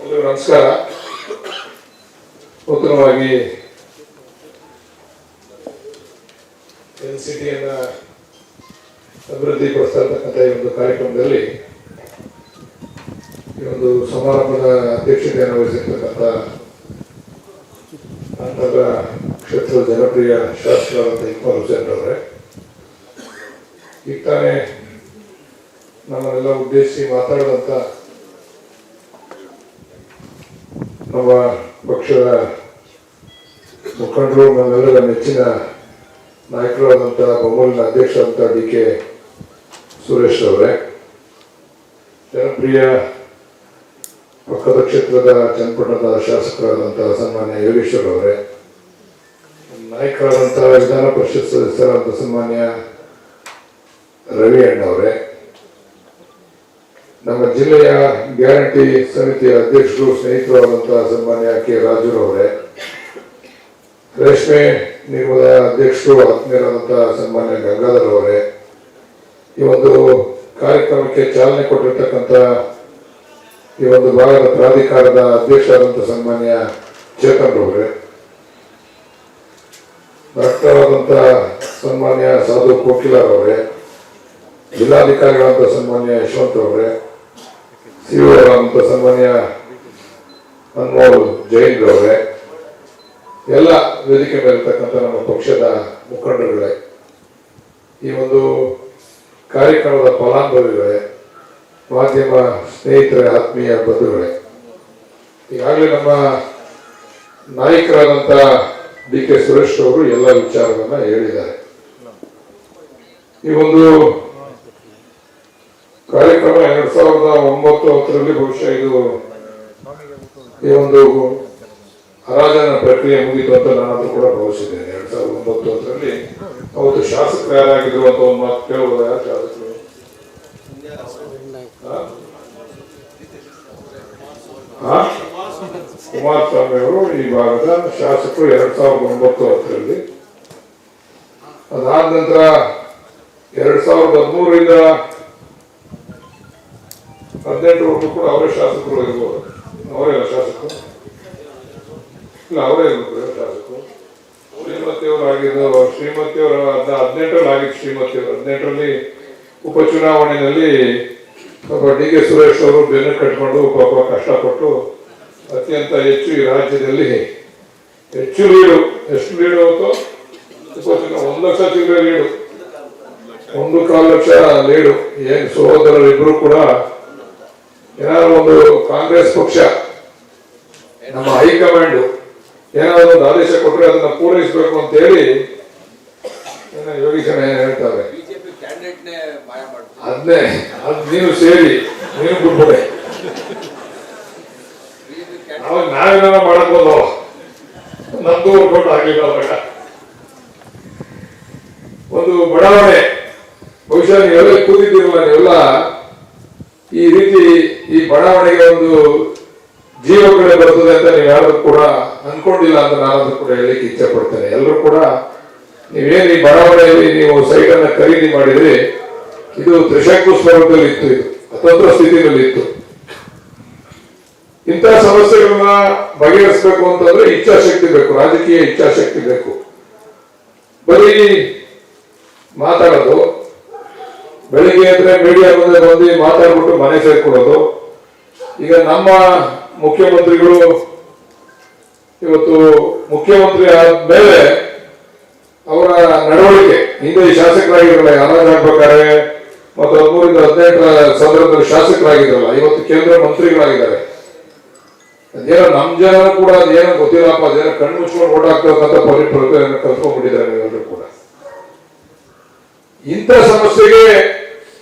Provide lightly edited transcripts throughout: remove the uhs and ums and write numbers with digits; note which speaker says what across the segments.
Speaker 1: ನಮಸ್ಕಾರ. ನೂತನವಾಗಿ ಎನ್ಸಿಟಿಯನ್ನು ಅಭಿವೃದ್ಧಿಪಡಿಸ್ತಾ ಇರ್ತಕ್ಕಂಥ ಈ ಒಂದು ಕಾರ್ಯಕ್ರಮದಲ್ಲಿ ಈ ಒಂದು ಸಮಾರಂಭದ ಅಧ್ಯಕ್ಷತೆಯನ್ನು ವಹಿಸಿರ್ತಕ್ಕಂಥ ನಂತರ ಕ್ಷೇತ್ರದ ಜನಪ್ರಿಯ ಶಾಸಕರಾದಂಥ ಇಕ್ಬಾಲ್ ಹುಸೇನ್ ಅವರೇ, ಈಗ ತಾನೇ ನಮ್ಮನ್ನೆಲ್ಲ ಉದ್ದೇಶಿಸಿ ಮಾತಾಡಿದಂಥ ನಮ್ಮ ಪಕ್ಷದ ಮುಖಂಡರು, ನಮ್ಮೆಲ್ಲರ ನೆಚ್ಚಿನ ನಾಯಕರಾದಂಥ ಬೊಮ್ಮಲಿನ ಅಧ್ಯಕ್ಷರಾದಂಥ DK ಸುರೇಶ್ ಅವರೇ, ಜನಪ್ರಿಯ ಪಕ್ಕದ ಕ್ಷೇತ್ರದ ಚನ್ನಪಟ್ಟಣದ ಶಾಸಕರಾದಂಥ ಸನ್ಮಾನ್ಯ ಯೋಗೇಶ್ವರ್ ಅವರೇ, ನಾಯಕರಾದಂಥ ವಿಧಾನ ಪರಿಷತ್ ಸದಸ್ಯರಾದಂಥ ಸನ್ಮಾನ್ಯ ರವಿ ಅಣ್ಣವರೇ, ನಮ್ಮ ಜಿಲ್ಲೆಯ ಗ್ಯಾರಂಟಿ ಸಮಿತಿಯ ಅಧ್ಯಕ್ಷರು ಸ್ನೇಹಿತರಾದಂತಹ ಸನ್ಮಾನ್ಯ K ರಾಜುರವರೇ, ರೇಷ್ಮೆ ನಿಗಮದ ಅಧ್ಯಕ್ಷರು ಆತ್ಮೀಯರಾದಂತಹ ಸನ್ಮಾನ್ಯ ಗಂಗಾಧರ್ ಅವರೇ, ಈ ಒಂದು ಕಾರ್ಯಕ್ರಮಕ್ಕೆ ಚಾಲನೆ ಕೊಟ್ಟಿರ್ತಕ್ಕಂಥ ಈ ಒಂದು ಭಾಗದ ಪ್ರಾಧಿಕಾರದ ಅಧ್ಯಕ್ಷರಾದಂಥ ಸನ್ಮಾನ್ಯ ಚೇತನ್ ಅವರೇ, ಡಾಕ್ಟರಾದಂಥ ಸನ್ಮಾನ್ಯ ಸಾಧು ಕೋಕಿಲಾರ್ ಅವರೇ, ಜಿಲ್ಲಾಧಿಕಾರಿಗಳಾದಂಥ ಸನ್ಮಾನ್ಯ ಯಶವಂತ್ ಅವರೇ, ಸಿಒ ಸನ್ಮಾನ್ಯ ಅನ್ಮೋಲ್ ಜೈನ್ ಅವರೇ, ಎಲ್ಲ ವೇದಿಕೆ ಮೇಲಿರ್ತಕ್ಕಂಥ ನಮ್ಮ ಪಕ್ಷದ ಮುಖಂಡರುಗಳೇ, ಈ ಒಂದು ಕಾರ್ಯಕ್ರಮದ ಫಲಾನುಭವಿಗಳೇ, ಮಾಧ್ಯಮ ಸ್ನೇಹಿತರೆ, ಆತ್ಮೀಯ ಬಂಧುಗಳೇ, ಈಗಾಗಲೇ ನಮ್ಮ ನಾಯಕರಾದಂಥ DK ಸುರೇಶ್ ಅವರು ಎಲ್ಲ ವಿಚಾರವನ್ನ ಹೇಳಿದ್ದಾರೆ. ಈ ಒಂದು ಕಾರ್ಯಕ್ರಮ 2009 ಬಹುಶಃ ಇದು ಈ ಒಂದು ಹರಾಜನ ಪ್ರಕ್ರಿಯೆ ಮುಗಿತು ಅಂತ ನಾನು ಕೂಡ ಭಾವಿಸಿದ್ದೇನೆ. 2009 ಅವತ್ತು ಶಾಸಕರು ಯಾರಾಗಿದ್ರು ಅಂತ ಒಂದು ಮಾತು ಕೇಳಬಹುದು. ಯಾರು ಶಾಸಕರು? ಕುಮಾರಸ್ವಾಮಿ ಅವರು ಈ ಭಾಗದ ಶಾಸಕರು 2009. ಅದಾದ ನಂತರ 2013ರಿಂದ 2018 ಕೂಡ ಅವರೇ ಶಾಸಕರು ಇರ್ಬೋದು. ಅವರೆಲ್ಲ ಶಾಸಕರು ಇಲ್ಲ, ಅವರೇ ಇರ್ಬೋದು ಶಾಸಕರು. ಶ್ರೀಮತಿಯವರು ಆಗಿದ್ದು, ಶ್ರೀಮತಿಯವರ 2018 ಆಗಿದ್ದು. ಶ್ರೀಮತಿಯವರು 2018 ಉಪಚುನಾವಣೆಯಲ್ಲಿ ಪಾಪ DK ಸುರೇಶ್ ಅವರು ಬೆನ್ನು ಕಟ್ಕೊಂಡು ಪಾಪ ಕಷ್ಟಪಟ್ಟು ಅತ್ಯಂತ ಹೆಚ್ಚು ಈ ರಾಜ್ಯದಲ್ಲಿ ಹೆಚ್ಚು ಲೀಡು. ಎಷ್ಟು ಲೀಡು ಅವತ್ತು? 1 ಲಕ್ಷ ಚಿಲ್ಲರೆ ಲೀಡು, 1.25 ಲಕ್ಷ ಲೀಡು. ಏನ್ ಸಹೋದರರಿಬ್ರು ಕೂಡ ಏನಾದ್ರು ಒಂದು ಕಾಂಗ್ರೆಸ್ ಪಕ್ಷ ನಮ್ಮ ಹೈಕಮಾಂಡ್ ಏನಾದ್ರು ಒಂದು ಆದೇಶ ಕೊಟ್ಟರೆ ಅದನ್ನ ಪೂರೈಸಬೇಕು ಅಂತ ಹೇಳಿ ಯೋಗೀಶನ ಏನ್ ಹೇಳ್ತಾರೆ, ಅದನ್ನೇ ನೀನು ಸೇರಿ ನೀನು ಬಿಟ್ಬಿಡೆ, ಅವಾಗ ನಾವೇನ ಮಾಡಬಹುದು, ನಮ್ದು ವರ್ಕೌಟ್ ಆಗ್ಲಿಲ್ಲ. ಅವಾಗ ಒಂದು ಬಡಾವಣೆ, ಬಹುಶಃ ನೀವೆಲ್ಲ ಕೂತಿದ್ದೀರಲ್ಲ, ನೀವೆಲ್ಲ ಈ ರೀತಿ ಈ ಬಡಾವಣೆಗೆ ಒಂದು ಜೀವಗಳೇ ಬರ್ತದೆ ಅಂತ ನೀವು ಯಾರು ಕೂಡ ಅನ್ಕೊಂಡಿಲ್ಲ ಅಂತ ನಾನು ಕೂಡ ಹೇಳಿಕ್ಕೆ ಇಚ್ಛೆ ಪಡ್ತೇನೆ. ಎಲ್ಲರೂ ಕೂಡ ನೀವೇನು ಈ ಬಡಾವಣೆಯಲ್ಲಿ ನೀವು ಸೈಟ್ ಅನ್ನ ಖರೀದಿ ಮಾಡಿದ್ರಿ, ಇದು ತ್ರಿಶಂಕು ಸ್ವರೂಪದಲ್ಲಿ ಇತ್ತು, ಇದು ಅತಂತ್ರ ಸ್ಥಿತಿಯಲ್ಲಿ ಇತ್ತು. ಇಂತಹ ಸಮಸ್ಯೆಗಳನ್ನ ಬಗೆಹರಿಸಬೇಕು ಅಂತಂದ್ರೆ ಇಚ್ಛಾಶಕ್ತಿ ಬೇಕು, ರಾಜಕೀಯ ಇಚ್ಛಾಶಕ್ತಿ ಬೇಕು. ಬರೀ ಮಾತಾಡೋದು, ಬೆಳಿಗ್ಗೆ ಅಂದ್ರೆ ಮೀಡಿಯಾ ಮುಂದೆ ಬಂದು ಮಾತಾಡ್ಬಿಟ್ಟು ಮನೆ ಸೇರ್ಕೊಡೋದು. ಈಗ ನಮ್ಮ ಮುಖ್ಯಮಂತ್ರಿಗಳು ಇವತ್ತು ಮುಖ್ಯಮಂತ್ರಿ ಆದ್ಮೇಲೆ ಅವರ ನಡವಳಿಕೆ, ಹಿಂದೆ ಶಾಸಕರಾಗಿರಲ್ಲ, ಯಾರಾಗಬೇಕಾದ್ರೆ ಮತ್ತು 13ರಿಂದ 18 ಸಂದರ್ಭದಲ್ಲಿ ಶಾಸಕರಾಗಿದ್ರಲ್ಲ, ಇವತ್ತು ಕೇಂದ್ರ ಮಂತ್ರಿಗಳಾಗಿದ್ದಾರೆ. ಅದೇನೋ ನಮ್ ಜನ ಕೂಡ ಅದೇನೋ ಗೊತ್ತಿಲ್ಲಪ್ಪ, ಅದೇನೋ ಕಣ್ಣು ಮುಚ್ಕೊಂಡು ಓಡಾಗ್ತಕ್ಕಂಥ ಪರಿಪ್ರಭೆ ಕಲ್ತ್ಕೊಂಡ್ಬಿಟ್ಟಿದ್ದಾರೆ ನೀವೆಲ್ಲರೂ ಕೂಡ. ಇಂಥ ಸಮಸ್ಯೆಗೆ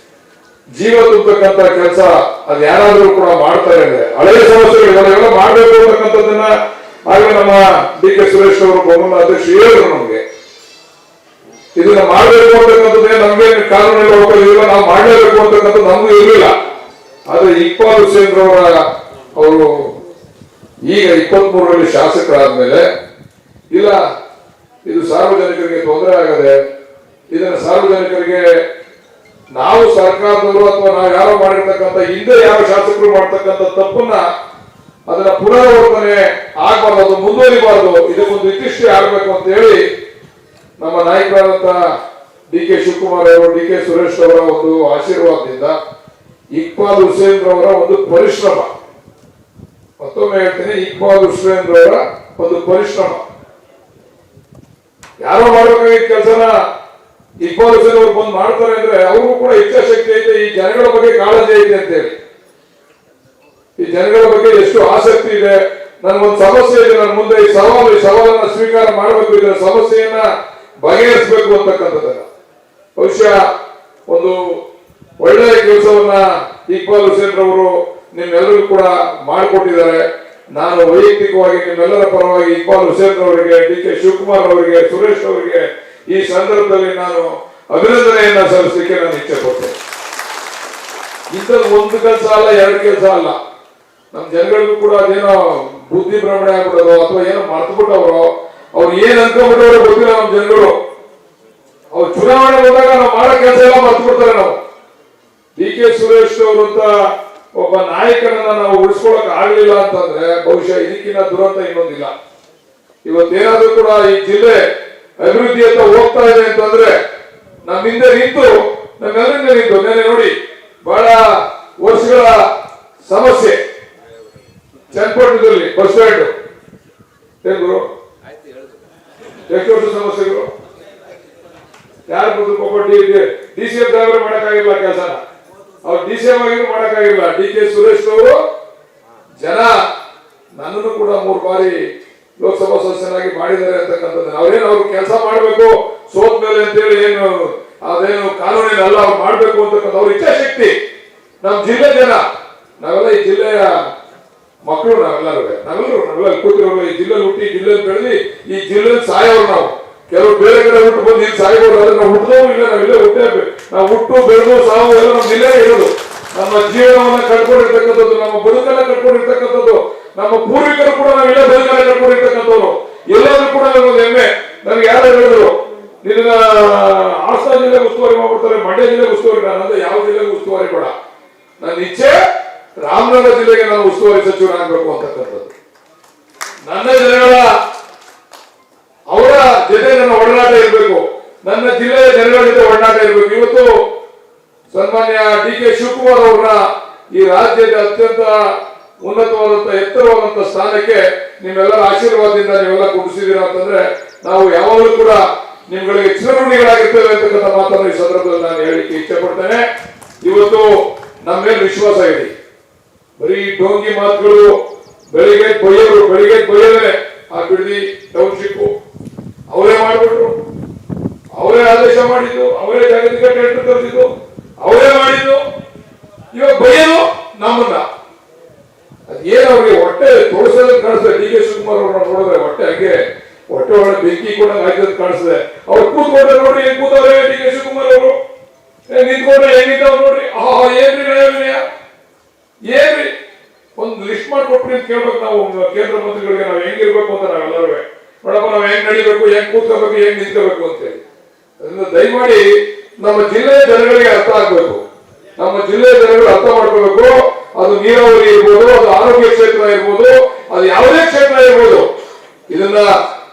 Speaker 1: ಜೀವ ತುಂಬತಕ್ಕಂಥ ಕೆಲಸ ಅದು ಯಾರಾದ್ರೂ ಕೂಡ ಮಾಡ್ತಾರೆ ಅಂದ್ರೆ, ಹಳೆಯ ಸಮಸ್ಯೆಗಳು ಮಾಡಬೇಕು ಅಂತಕ್ಕಂಥದ್ದನ್ನ ಆಗಲೇ ನಮ್ಮ DK ಸುರೇಶ್ ಅವರು ಬೊಮ್ಮಲ ಅಧ್ಯಕ್ಷ ಹೇಳಿದ್ರು ನಮ್ಗೆ. ಇದನ್ನ ಮಾಡಬೇಕು ಅಂತಕ್ಕಂಥದ್ದೇ ನಮ್ಗೆ ಕಾನೂನಲ್ಲಿ ಹೋಗಲಿಲ್ಲ, ನಾವು ಮಾಡಲೇಬೇಕು ಅಂತಕ್ಕಂಥದ್ದು ನಮಗೂ ಇರಲಿಲ್ಲ. ಆದ್ರೆ ಇಕ್ಬಾಲ್ ಹುಸೇನ್ ಅವರು ಈಗ 23ರಲ್ಲಿ ಶಾಸಕರಾದ್ಮೇಲೆ ಇಲ್ಲ, ಇದು ಸಾರ್ವಜನಿಕರಿಗೆ ತೊಂದರೆ ಆಗದೆ, ಇದನ್ನ ಸಾರ್ವಜನಿಕರಿಗೆ ನಾವು ಸರ್ಕಾರದವರು ಅಥವಾ ನಾವು ಯಾರೋ ಮಾಡಿರ್ತಕ್ಕಂಥ ಹಿಂದೆ ಯಾವ ಶಾಸಕರು ಮಾಡ್ತಕ್ಕಂಥ ತಪ್ಪನ್ನ ಅದನ್ನ ಪುನರಾವರ್ತನೆ ಆಗಬಾರ್ದು, ಅದು ಮುಂದುವರಿಬಾರ್ದು, ಇದಕ್ಕೊಂದು ಇತಿಶ್ರೀ ಆಗಬೇಕು ಅಂತ ಹೇಳಿ ನಮ್ಮ ನಾಯಕರಾದಂತ ಡಿ ಕೆ ಶಿವಕುಮಾರ್ ಅವರು, ಡಿ ಕೆ ಸುರೇಶ್ ಅವರ ಒಂದು ಆಶೀರ್ವಾದದಿಂದ, ಇಕ್ಬಾಲ್ ಹುಸೇನ್ ರವರ ಒಂದು ಪರಿಶ್ರಮ, ಮತ್ತೊಮ್ಮೆ ಹೇಳ್ತೀನಿ, ಇಕ್ಬಾಲ್ ಹುಸೇನ್ ರವರ ಒಂದು ಪರಿಶ್ರಮ, ಯಾರೋ ಮಾಡಬೇಕಾಗಿದ್ದ ಕೆಲಸನ ಇಕ್ಬಾಲ್ ಹುಸೇನ್ ಅವರು ಬಂದು ಮಾಡ್ತಾರೆ ಅಂದ್ರೆ ಅವ್ರಿಗೂ ಕೂಡ ಇಚ್ಛಾಶಕ್ತಿ ಐತೆ, ಈ ಜನಗಳ ಬಗ್ಗೆ ಕಾಳಜಿ ಐತೆ ಅಂತೇಳಿ, ಈ ಜನಗಳ ಬಗ್ಗೆ ಎಷ್ಟು ಆಸಕ್ತಿ ಇದೆ, ನನ್ಗೊಂದು ಸಮಸ್ಯೆ ಇದೆ, ನನ್ನ ಮುಂದೆ ಈ ಸವಾಲನ್ನ ಸ್ವೀಕಾರ ಮಾಡಬೇಕು, ಇದರ ಸಮಸ್ಯೆಯನ್ನ ಬಗೆಹರಿಸಬೇಕು ಅಂತಕ್ಕಂಥದ್ದನ್ನ ಬಹುಶಃ ಒಂದು ಒಳ್ಳೆಯ ಕೆಲಸವನ್ನ ಇಕ್ಬಾಲ್ ಹುಸೇನ್ ರವರು ನಿಮ್ಮೆಲ್ಲರಿಗೂ ಕೂಡ ಮಾಡಿಕೊಟ್ಟಿದ್ದಾರೆ. ನಾನು ವೈಯಕ್ತಿಕವಾಗಿ ನಿಮ್ಮೆಲ್ಲರ ಪರವಾಗಿ ಇಕ್ಬಾಲ್ ಹುಸೇನ್ ಅವರಿಗೆ, ಡಿ ಕೆ ಶಿವಕುಮಾರ್ ಅವರಿಗೆ, ಸುರೇಶ್ ಅವರಿಗೆ ಈ ಸಂದರ್ಭದಲ್ಲಿ ನಾನು ಅಭಿನಂದನೆಯನ್ನ ಸಲ್ಲಿಸಲಿಕ್ಕೆ ನಾನು ಇಚ್ಛೆ ಪಡ್ತೇನೆ. ಇಂಥದ್ದು ಒಂದು ಕೆಲಸ ಅಲ್ಲ, ಎರಡು ಕೆಲಸ ಅಲ್ಲ, ನಮ್ಮ ಜನಗಳಿಗೂ ಕೂಡ ಅದೇನೋ ಬುದ್ಧಿ ಭ್ರಮಣೆ ಆಗ್ಬಿಡೋದು ಅಥವಾ ಏನೋ ಮರ್ತ್ಬಿಟ್ಟವರು, ಅವ್ರು ಏನ್ ಅನ್ಕೊಂಡ್ಬಿಟ್ಟವರು ಗೊತ್ತಿಲ್ಲ ನಮ್ಮ ಜನಗಳು. ಅವ್ರು ಚುನಾವಣೆ ಬಂದಾಗ ನಾವು ಮಾಡೋ ಕೆಲಸ ಎಲ್ಲ ಮರ್ತ್ಬಿಡ್ತಾರೆ. ನಾವು ಡಿ ಕೆ ಸುರೇಶ್ ಅವರಂತ ಒಬ್ಬ ನಾಯಕನನ್ನ ನಾವು ಉಳಿಸ್ಕೊಳಕ್ ಆಗ್ಲಿಲ್ಲ ಅಂತಂದ್ರೆ ಬಹುಶಃ ಇದಕ್ಕಿಂತ ದುರಂತ ಇನ್ನೊಂದಿಲ್ಲ. ಇವತ್ತೇನಾದ್ರೂ ಕೂಡ ಈ ಜಿಲ್ಲೆ ಅಭಿವೃದ್ಧಿಯತ್ತ ಹೋಗ್ತಾ ಇದೆ ಅಂತಂದ್ರೆ ನಮ್ಮ ಹಿಂದೆ ನಿಂತು, ನಮ್ಮೆಲ್ಲರಿಂದ ನಿಂತು, ನೆನೆ ನೋಡಿ ಬಹಳ ವರ್ಷಗಳ ಸಮಸ್ಯೆ ಚನ್ನಪಟ್ಟಣದಲ್ಲಿ ಬಸ್ ಸ್ಟ್ಯಾಂಡ್ ಏನ್ ಗುರು, ಎಷ್ಟು ವರ್ಷ ಸಮಸ್ಯೆಗಳು, ಯಾರು ಬಂದು ಡಿ ಸಿ ಎಂ ಡ್ರೈವರ್ ಮಾಡಕ್ಕಾಗಿಲ್ಲ ಕೆಲಸನ, ಅವ್ರು ಡಿ ಸಿ ಎಂ ಆಗಿದ್ರು ಮಾಡಕ್ಕಾಗಿಲ್ಲ. ಡಿ ಕೆ ಸುರೇಶ್ ಅವರು ಜನ ನನ್ನನ್ನು ಕೂಡ 3 ಬಾರಿ ಲೋಕಸಭಾ ಸದಸ್ಯನಾಗಿ ಮಾಡಿದ್ದಾರೆ ಅಂತಕ್ಕಂಥದ್ದು, ಅವ್ರು ಕೆಲಸ ಮಾಡಬೇಕು ಸೋತ್ ಮೇಲೆ ಅಂತೇಳಿ ಏನು ಅದೇನು ಕಾನೂನಿನ ಅಲ್ಲ, ಅವ್ರು ಮಾಡ್ಬೇಕು ಅಂತಕ್ಕಂಥ ಅವ್ರ ಇಚ್ಛಾಶಕ್ತಿ. ನಮ್ಮ ಜಿಲ್ಲೆ ಜನ, ನಾವೆಲ್ಲ ಈ ಜಿಲ್ಲೆಯ ಮಕ್ಕಳು, ನಾವೆಲ್ಲರೂ ಕೂತಿರೋರು, ಈ ಜಿಲ್ಲೆ ಹುಟ್ಟಿ ಜಿಲ್ಲೆಯಲ್ಲಿ ಬೆಳೆದಿ ಈ ಜಿಲ್ಲೆಯಲ್ಲಿ ಸಾಯೋರು ನಾವು. ಕೆಲವು ಬೇರೆ ಕಡೆ ಹುಟ್ಟು ಬಂದು ಇಲ್ಲಿ ಸಾಯ್ಬೋದು, ಆದ್ರೆ ನಾವು ಹುಟ್ಟಿದವರು ಇಲ್ಲ, ನಾವಿಲ್ಲೇ ಹುಟ್ಟೇ, ನಾವು ಹುಟ್ಟು ಬೆಳೆದು ಸಾವು ಎಲ್ಲ ನಮ್ಮ ಜಿಲ್ಲೆ ಇರೋದು. ನಮ್ಮ ಜೀವನವನ್ನ ಕಟ್ಕೊಂಡಿರ್ತಕ್ಕಂಥದ್ದು, ನಮ್ಮ ಬದುಕನ್ನ ಕಟ್ಕೊಂಡಿರ್ತಕ್ಕಂಥದ್ದು, ನಮ್ಮ ಪೂರ್ವಿಕರು ಕೂಡ ನಾವಿಲ್ಲೇ ಬದುಕನ್ನ ಕಟ್ಕೊಂಡಿರ್ತಕ್ಕಂಥವ್ರು. ಎಲ್ಲರೂ ಕೂಡ ನಮಗೊಂದು ಹೆಮ್ಮೆ. ನಮ್ಗೆ ಯಾರು ಹೇಳಿದ್ರು ನಿನ್ನ ಹಾಸನ ಜಿಲ್ಲೆಗೆ ಉಸ್ತುವಾರಿ ಮಾಡ್ಬಿಡ್ತಾರೆ, ಮಂಡ್ಯ ಜಿಲ್ಲೆಗೆ ಉಸ್ತುವಾರಿ, ನಾನಂದ್ರೆ ಯಾವ ಜಿಲ್ಲೆಗೆ ಉಸ್ತುವಾರಿ ಬೇಡ, ನನ್ನ ಇಚ್ಛೆ ರಾಮನಗರ ಜಿಲ್ಲೆಗೆ ನಾನು ಉಸ್ತುವಾರಿ ಸಚಿವನಾಗಬೇಕು ಅಂತಕ್ಕಂಥದ್ದು. ನನ್ನ ಜನಗಳ ಅವರ ಜೊತೆ ನನ್ನ ಒಡನಾಟ ಇರಬೇಕು, ನನ್ನ ಜಿಲ್ಲೆಯ ಜನಗಳ ಜೊತೆ ಒಡನಾಟ ಇರಬೇಕು. ಇವತ್ತು ಸನ್ಮಾನ್ಯ ಡಿ ಕೆ ಶಿವಕುಮಾರ್ ಅವರನ್ನ ಈ ರಾಜ್ಯದ ಅತ್ಯಂತ ಉನ್ನತವಾದಂತಹ ಎತ್ತರವಾದಂತಹ ಸ್ಥಾನಕ್ಕೆ ನಿಮ್ಮೆಲ್ಲರ ಆಶೀರ್ವಾದದಿಂದ ನೀವೆಲ್ಲ ಕುಡಿಸಿದೀರ ಅಂತಂದ್ರೆ ನಾವು ಯಾವಾಗಲೂ ಕೂಡ ನಿಮ್ಗಳಿಗೆ ಚಿರಋಣಿಗಳಾಗಿರ್ತೇವೆ ಅಂತಕ್ಕಂಥ ಮಾತನ್ನು ಈ ಸಂದರ್ಭದಲ್ಲಿ ನಾನು ಹೇಳಿಕ್ಕೆ ಇಚ್ಛೆ ಪಡ್ತೇನೆ. ಇವತ್ತು ನಮ್ಮ ಮೇಲೆ ವಿಶ್ವಾಸ ಇದೆ. ಬರೀ ಡೋಂಗಿ ಮಾತುಗಳು, ಬೆಳಿಗ್ಗೆ ಬೈಯಲೇ ಆ ಬಿಡದಿ ಟೌನ್ಶಿಪ್ ಅವರೇ ಮಾಡ್ಬಿಟ್ರು, ಅವರೇ ಆದೇಶ ಮಾಡಿದ್ದು, ಅವರೇ ಜಾಗತಿಕ ಟೆಂಡರ್ ತರಿಸಿದ್ದು, ಅವರೇ ಮಾಡಿದ್ದು. ಇವಾಗ ಬೈಯಲು ನಮ್ಮನ್ನ ಅದೇನು ಅವ್ರಿಗೆ ಹೊಟ್ಟೆ ತೋರಿಸೋದ್ ಕಾಣಿಸ್ತದೆ. ಡಿ ಕೆ ಶಿವಕುಮಾರ್ ಅವ್ರನ್ನ ನೋಡಿದ್ರೆ ಹೊಟ್ಟೆ ಒಳಗೆ ಬೆಂಕಿ ಕೂಡ ಆಯ್ತದ ಕಾಣಿಸ್ತದೆ. ಅವ್ರು ಕೂತ್ಕೊಂಡ್ರೆ ನೋಡ್ರಿ ಹೆಂಗ್ ಕೂತವ್ರೆ ಡಿ ಕೆ ಶಿವಕುಮಾರ್ ಅವರು, ನಿಂತ್ಕೊಂಡ್ರೆ ಹೆಂಗಿದ್ದವ್ರು ನೋಡ್ರಿ. ಏನ್ರಿ ನ್ಯಾಯ, ಏನ್ರಿ ಒಂದು ಲಿಸ್ಟ್ ಮಾಡಿಕೊಟ್ರಿ ಅಂತ ಕೇಳ್ಬೇಕು ನಾವು ಕೇಂದ್ರ ಮಂತ್ರಿಗಳಿಗೆ, ನಾವು ಹೆಂಗಿರ್ಬೇಕು ಅಂತ ನಾವೆಲ್ಲರೂ. ನೋಡಪ್ಪ ನಾವು ಹೆಂಗ್ ನಡಿಬೇಕು, ಹೆಂಗ್ ಕೂತ್ಕೋಬೇಕು, ಹೆಂಗ್ ನಿಂತ್ಕೋಬೇಕು ಅಂತೇಳಿ. ಅದರಿಂದ ದಯಮಾಡಿ ನಮ್ಮ ಜಿಲ್ಲೆಯ ಜನಗಳಿಗೆ ಅರ್ಥ ಆಗ್ಬೇಕು, ನಮ್ಮ ಜಿಲ್ಲೆಯ ಜನಗಳು ಅರ್ಥ ಮಾಡ್ಕೋಬೇಕು. ಅದು ನೀರಾವರಿ ಇರ್ಬೋದು, ಅದು ಆರೋಗ್ಯ ಕ್ಷೇತ್ರ ಇರ್ಬೋದು, ಅದು ಯಾವುದೇ ಕ್ಷೇತ್ರ ಇರ್ಬೋದು, ಇದನ್ನ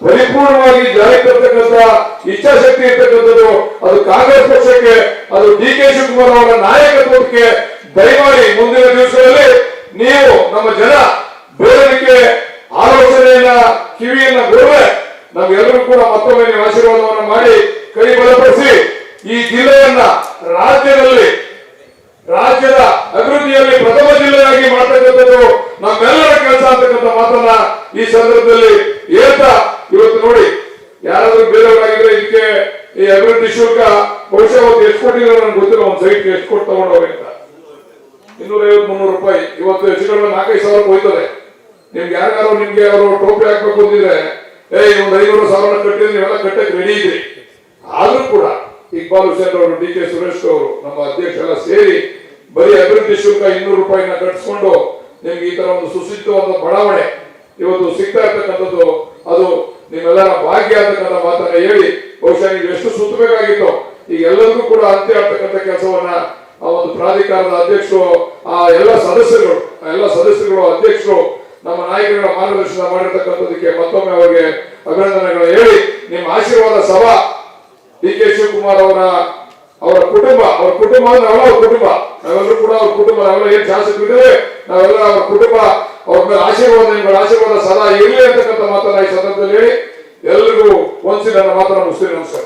Speaker 1: ಪರಿಪೂರ್ಣವಾಗಿ ಜಾರಿಗೆ ತರ್ತಕ್ಕಂಥ ಇಚ್ಛಾಶಕ್ತಿ ಇರ್ತಕ್ಕಂಥದ್ದು ಅದು ಕಾಂಗ್ರೆಸ್ ಪಕ್ಷಕ್ಕೆ, ಅದು ಡಿ ಕೆ ಶಿವಕುಮಾರ್ ಅವರ ನಾಯಕತ್ವಕ್ಕೆ ದಯಮಾಡಿ ಮುಂದಿನ ದಿವಸಗಳಲ್ಲಿ ನೀವು ನಮ್ಮ ಜನ ಬೇರೆದಕ್ಕೆ ಆಲೋಚನೆಯನ್ನ ಕಿವಿಯನ್ನ ಕೊಡುವೆ ನಮ್ಗೆಲ್ಲರೂ ಕೂಡ ಮತ್ತೊಮ್ಮೆ ನೀವು ಆಶೀರ್ವಾದವನ್ನು ಮಾಡಿ ಕೈ ಬಲಪಡಿಸಿ ಈ ಜಿಲ್ಲೆಯನ್ನ ರಾಜ್ಯದ ಅಭಿವೃದ್ಧಿಯಲ್ಲಿ ಪ್ರಥಮ ಜಿಲ್ಲೆಯಾಗಿ ಮಾಡ್ತಕ್ಕಂಥದ್ದು ನಮ್ಮೆಲ್ಲರ ಕೆಲಸ ಅಂತಕ್ಕಂಥ ಮಾತನ್ನ ಈ ಸಂದರ್ಭದಲ್ಲಿ ಹೇಳ್ತಾ, ಇವತ್ತು ನೋಡಿ ಯಾರಾದ್ರೂ ಬೇರೆಯವರಾಗಿದ್ರೆ ಇದಕ್ಕೆ ಈ ಅಭಿವೃದ್ಧಿ ಶುಲ್ಕ ಬಹುಶಃ ಅವತ್ತು ಎಷ್ಟು ಕೊಟ್ಟಿದ್ರು ನನ್ಗೆ ಗೊತ್ತಿಲ್ಲ, ಒಂದು ಸೈಟ್ ಎಷ್ಟು ಕೊಟ್ಟು ತಗೊಂಡವ್ರೆ ಅಂತ. 250-300 ರೂಪಾಯಿ ಇವತ್ತು ಹೆಚ್ಚು ಕಡಿಮೆ 4-5 ಸಾವಿರಕ್ಕೆ ಹೋಯ್ತದೆ. ನಿಮ್ಗೆ ಯಾರು ನಿಮ್ಗೆ ಅವರು ಟೋಪಿ ಹಾಕ್ಬೇಕು ಅಂತಿದ್ರೆ ಒಂದು 500,000 ಕಟ್ಟಿದ್ರೆ ನೀವೆಲ್ಲ ಕಟ್ಟಕ್ಕೆ ರೆಡಿ ಇದ್ರಿ. ಆದ್ರೂ ಕೂಡ ಇಕ್ಬಾಲ್ ಹುಸೇನ್ ಅವರು, ಡಿ ಕೆ ಸುರೇಶ್ ಅವರು, ನಮ್ಮ ಅಧ್ಯಕ್ಷ ಎಲ್ಲ ಸೇರಿ ಬರೀ ಅಭಿವೃದ್ಧಿ ಶುಲ್ಕ 200 ರೂಪಾಯಿನ ಕಟ್ಟಿಸ್ಕೊಂಡು ನಿಮ್ಗೆ ಈ ತರ ಒಂದು ಸುಸಜ್ಜಿತವಾದ ಬಡಾವಣೆ ಇವತ್ತು ಸಿಗ್ತಾ ಇರ್ತಕ್ಕಂಥದ್ದು ಅದು ನಿಮ್ಮೆಲ್ಲರ ಭಾಗ್ಯ ಅಂತಕ್ಕಂಥ ಮಾತನ್ನ ಹೇಳಿ, ಬಹುಶಃ ನೀವು ಎಷ್ಟು ಸುತ್ತಬೇಕಾಗಿತ್ತು ಈಗ ಎಲ್ಲರಿಗೂ ಕೂಡ ಅಂತ್ಯ ಆಗ್ತಕ್ಕಂಥ ಕೆಲಸವನ್ನ ಆ ಒಂದು ಪ್ರಾಧಿಕಾರದ ಅಧ್ಯಕ್ಷರು, ಆ ಎಲ್ಲ ಸದಸ್ಯರುಗಳು ಅಧ್ಯಕ್ಷರು ನಮ್ಮ ನಾಯಕರ ಮಾರ್ಗದರ್ಶನ ಮಾಡಿರ್ತಕ್ಕಂಥದಕ್ಕೆ ಮತ್ತೊಮ್ಮೆ ಅವರಿಗೆ ಅಭಿನಂದನೆಗಳು ಹೇಳಿ, ನಿಮ್ಮ ಆಶೀರ್ವಾದ ಸಭಾ ಡಿ ಕೆ ಶಿವಕುಮಾರ್ ಅವರ ಕುಟುಂಬ ಅಂದ್ರೆ ಅವ್ರ ಕುಟುಂಬ, ನಾವೆಲ್ಲರೂ ಕೂಡ ಅವ್ರ ಕುಟುಂಬ, ನಾವೆಲ್ಲ ಏನ್ ಶಾಸಕರಿದ್ದೇವೆ ನಾವೆಲ್ಲ ಅವ್ರ ಕುಟುಂಬ, ಅವ್ರ ಮೇಲೆ ಆಶೀರ್ವಾದ ಸದಾ ಇರಲಿ ಅಂತಕ್ಕಂಥ ಮಾತನ್ನ ಈ ಸಂದರ್ಭದಲ್ಲಿ ಹೇಳಿ ಎಲ್ರಿಗೂ ಒಂದ್ಸಿ ನನ್ನ ಮಾತನ್ನ ಮುಗಿಸ್ತೀನಿ. ನಮಸ್ಕಾರ.